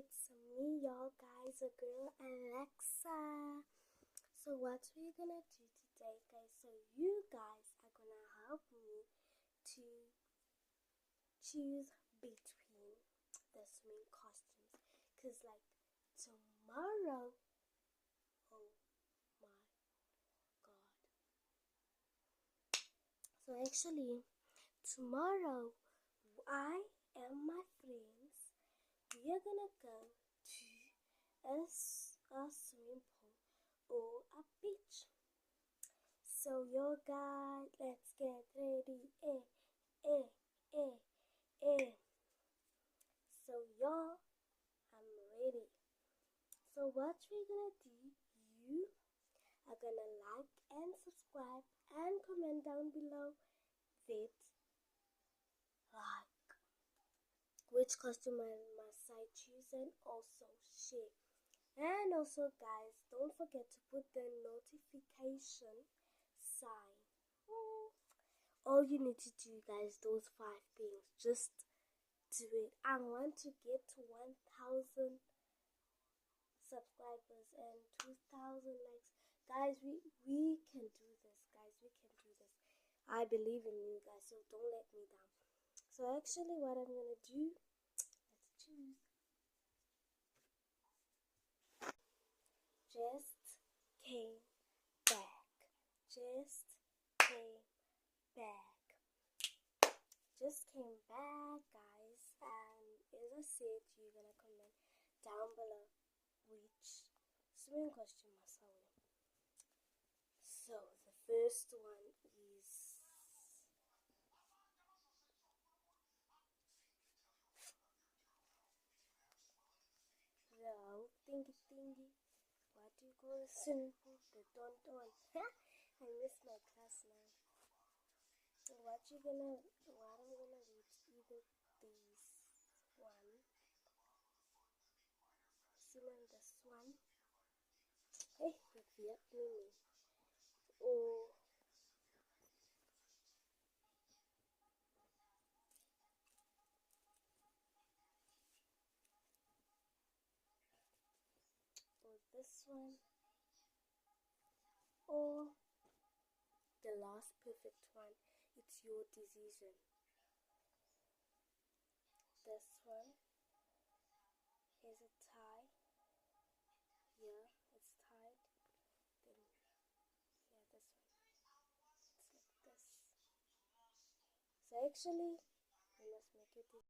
it's me, y'all guys, a girl, Alexa. So what we're gonna do today, guys, so you guys are gonna help me to choose between the swim costumes, because like tomorrow, oh my god. So actually tomorrow I and my friends, we are gonna go to a swimming pool or a beach. So yo guys, let's get ready. Eh, eh, eh. So y'all, I'm ready. So what we're gonna do, you are gonna like and subscribe and comment down below with like which costume must I choose, and also share. And also guys, don't forget to put the notification sign. All you need to do guys, those 5 things, just do it. I want to get to 1,000 subscribers and 2,000 likes. Guys, we can do this, guys. We can do this. I believe in you guys, so don't let me down. So actually what I'm gonna do, let's choose. Just came back. Just came back. Just came back, guys. And as I said, you're gonna comment down below which swimming costume must I wear. So the first one is the thingy thingy. What do you call the swimming pool? The don. I missed my class now. So what I'm gonna read, either this one, swimming this one. Hey, with Vietnamese. Or this one, or the last perfect one. It's your decision. This one is a tie. Yeah, it's tied. Then yeah, this one. It's like this. So actually, we must make it.